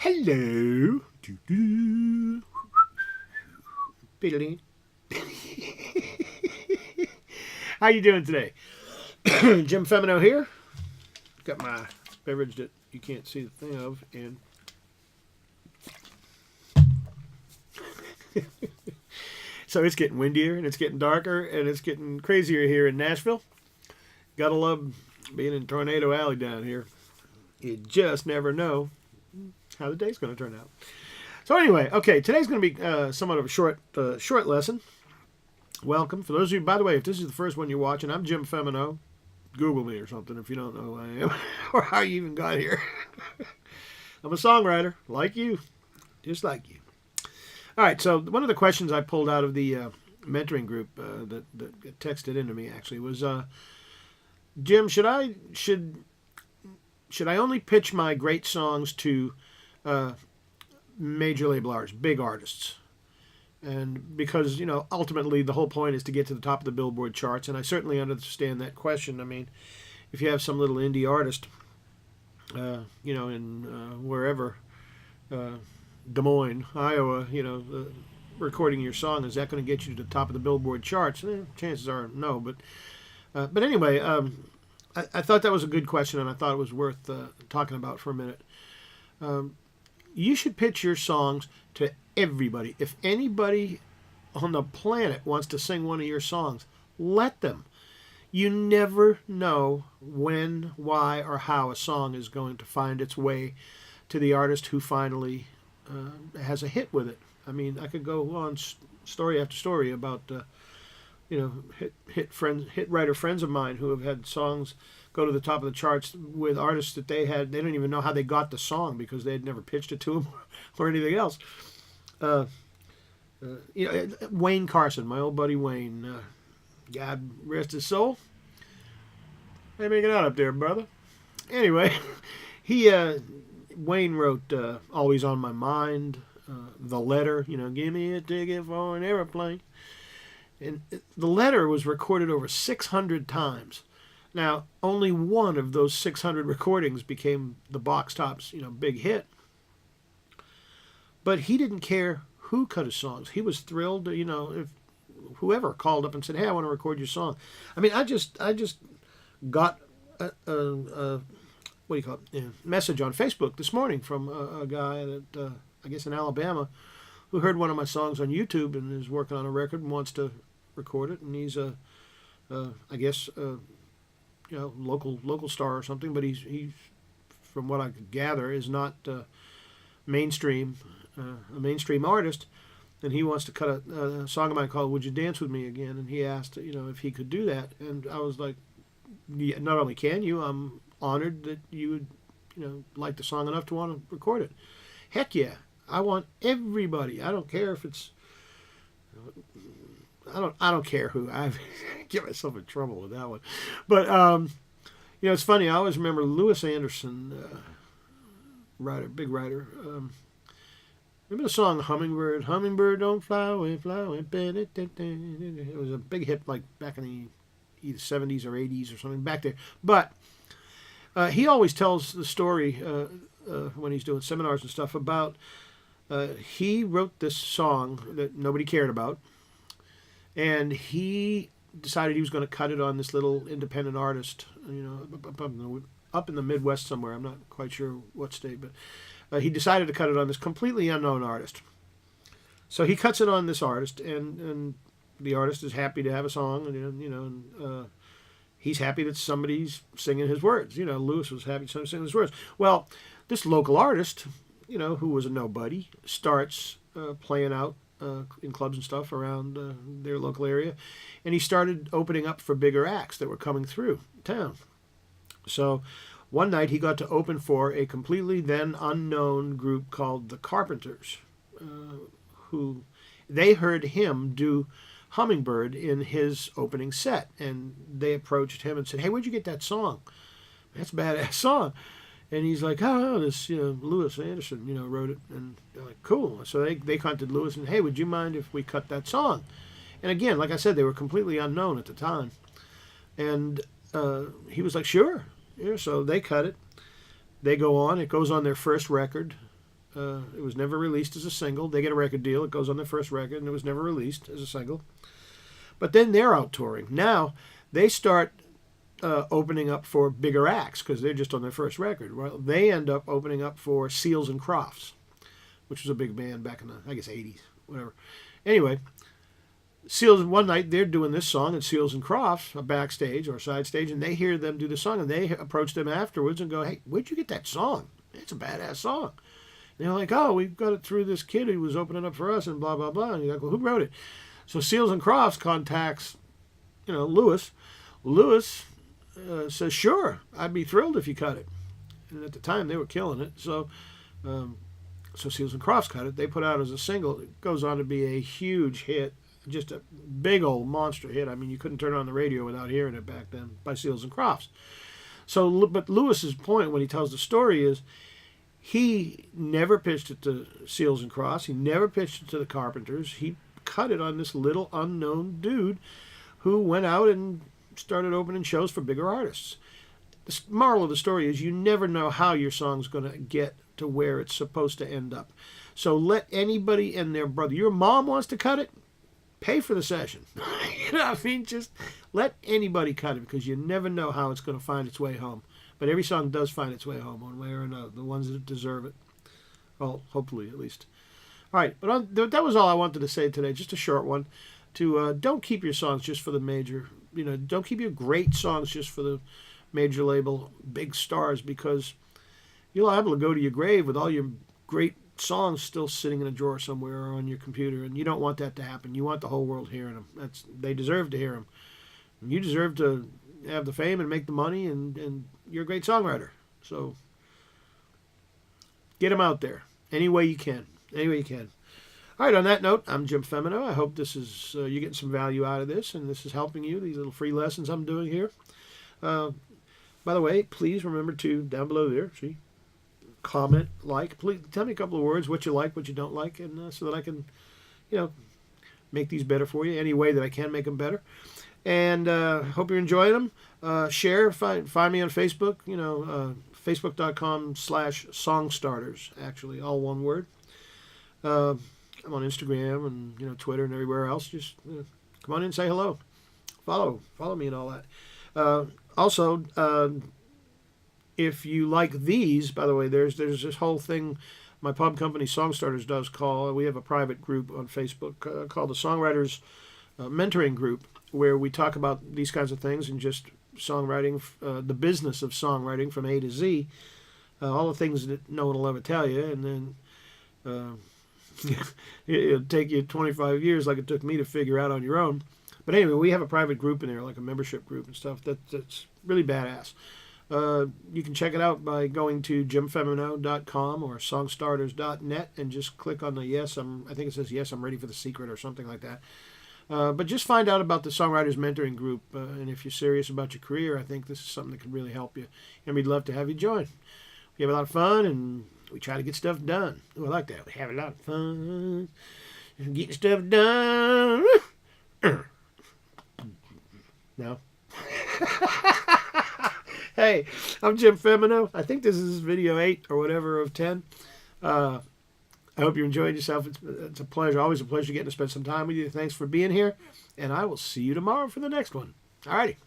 Hello. Doo-doo. Beedling. How you doing today? Jim Femino here. Got my beverage that you can't see the thing of, and so it's getting windier and it's getting darker and it's getting crazier here in Nashville. Gotta love being in Tornado Alley down here. You just never know how the day's going to turn out. So anyway, okay, today's going to be somewhat of a short lesson. Welcome. For those of you, by the way, if this is the first one you're watching, I'm Jim Femino. Google me or something if you don't know who I am or how you even got here. I'm a songwriter, like you, just like you. All right, so one of the questions I pulled out of the mentoring group that texted into me actually was, Jim, should I only pitch my great songs to major label artists, big artists? And because, ultimately the whole point is to get to the top of the Billboard charts, and I certainly understand that question. I mean, if you have some little indie artist, in wherever, Des Moines, Iowa, recording your song, is that going to get you to the top of the Billboard charts? Chances are no, but anyway, I thought that was a good question, and I thought it was worth talking about for a minute. You should pitch your songs to everybody. If anybody on the planet wants to sing one of your songs, let them. You never know when, why, or how a song is going to find its way to the artist who finally has a hit with it. I mean, I could go on story after story about hit writer friends of mine who have had songs go to the top of the charts with artists that they don't even know how they got the song because they had never pitched it to them or anything else. Wayne Carson, my old buddy Wayne, God rest his soul. Hey, make it out up there, brother. Anyway, Wayne wrote Always on My Mind, The Letter, give me a ticket for an airplane. And The Letter was recorded over 600 times. Now, only one of those 600 recordings became the box tops, big hit. But he didn't care who cut his songs. He was thrilled, if whoever called up and said, "Hey, I want to record your song." I mean, I just got a what do you call it? Message on Facebook this morning from a guy that I guess in Alabama who heard one of my songs on YouTube and is working on a record and wants to record it. And he's I guess local star or something, but he's from what I could gather is not mainstream. A mainstream artist, and he wants to cut a song of mine called "Would You Dance With Me Again?" And he asked, if he could do that, and I was like, yeah, not only can you, I'm honored that you would, like the song enough to want to record it. Heck yeah, I want everybody. I don't care if it's, I don't care who. I get myself in trouble with that one, but it's funny. I always remember Louis Anderson, big writer. Remember the song Hummingbird? Hummingbird don't fly away, fly away. It was a big hit like back in the either 70s or 80s or something back there. But he always tells the story when he's doing seminars and stuff about he wrote this song that nobody cared about. And he decided he was going to cut it on this little independent artist, up in the Midwest somewhere. I'm not quite sure what state, but he decided to cut it on this completely unknown artist. So he cuts it on this artist, and the artist is happy to have a song, and he's happy that somebody's singing his words. Lewis was happy somebody singing his words. Well, this local artist, who was a nobody, starts playing out in clubs and stuff around their local area, and he started opening up for bigger acts that were coming through town. So one night he got to open for a completely then unknown group called the Carpenters, who they heard him do Hummingbird in his opening set, and they approached him and said, "Hey, where'd you get that song? That's a badass song." And he's like, "Oh, this Louis Anderson wrote it." And they're like, "Cool." So they contacted Louis and, "Hey, would you mind if we cut that song?" And again, like I said, they were completely unknown at the time, and he was like, "Sure." Yeah, so they cut it. They go on. It goes on their first record. It was never released as a single. They get a record deal. It goes on their first record, and it was never released as a single. But then they're out touring. Now they start opening up for bigger acts because they're just on their first record. Well, they end up opening up for Seals and Crofts, which was a big band back in the, I guess, 80s, whatever. Anyway, Seals, one night they're doing this song at Seals and Crofts, a backstage or side stage, and they hear them do the song, and they approach them afterwards and go, "Hey, where'd you get that song? It's a badass song." And they're like, "Oh, we got it through this kid who was opening up for us," and blah, blah, blah. And you're like, "Well, who wrote it?" So Seals and Crofts contacts, Lewis. Lewis says, "Sure, I'd be thrilled if you cut it." And at the time, they were killing it. So Seals and Crofts cut it. They put it out as a single. It goes on to be a huge hit. Just a big old monster hit. I mean, you couldn't turn it on the radio without hearing it back then by Seals and Crofts. So, but Lewis's point when he tells the story is he never pitched it to Seals and Crofts. He never pitched it to the Carpenters. He cut it on this little unknown dude who went out and started opening shows for bigger artists. The moral of the story is you never know how your song's going to get to where it's supposed to end up. So let anybody and their brother, your mom wants to cut it, pay for the session. Just let anybody cut it because you never know how it's going to find its way home. But every song does find its way home one way or another, the ones that deserve it. Well, hopefully at least. All right, but that was all I wanted to say today, just a short one. Don't keep your songs just for the major, don't keep your great songs just for the major label big stars because you're liable to go to your grave with all your great songs still sitting in a drawer somewhere or on your computer, and you don't want that to happen. You want the whole world hearing them. They deserve to hear them. And you deserve to have the fame and make the money, and you're a great songwriter. So get them out there any way you can. Any way you can. All right, on that note, I'm Jim Femino. I hope this is you're getting some value out of this, and this is helping you, these little free lessons I'm doing here. By the way, please remember to, down below there, see, comment, like. Please tell me a couple of words, what you like, what you don't like, and so that I can, make these better for you any way that I can make them better. And hope you're enjoying them. Share, find me on Facebook, facebook.com/SONGSTARTERS, actually, all one word. I'm on Instagram and, Twitter and everywhere else. Just come on in and say hello. Follow me and all that. Also, if you like these, by the way, there's this whole thing my pub company SONGSTARTERS does call. We have a private group on Facebook called the Songwriters Mentoring Group, where we talk about these kinds of things and just songwriting, the business of songwriting from A to Z, all the things that no one will ever tell you, and then it'll take you 25 years like it took me to figure out on your own. But anyway, we have a private group in there, like a membership group and stuff. That's really badass. You can check it out by going to jimfemino.com or songstarters.net and just click on the I think it says yes, I'm ready for the secret or something like that. But just find out about the Songwriters Mentoring Group. And if you're serious about your career, I think this is something that could really help you. And we'd love to have you join. We have a lot of fun and we try to get stuff done. Oh, I like that. We have a lot of fun getting stuff done. No. Hey, I'm Jim Femino. I think this is video 8 or whatever of 10. I hope you enjoyed yourself. It's a pleasure, always a pleasure getting to spend some time with you. Thanks for being here, and I will see you tomorrow for the next one. All righty.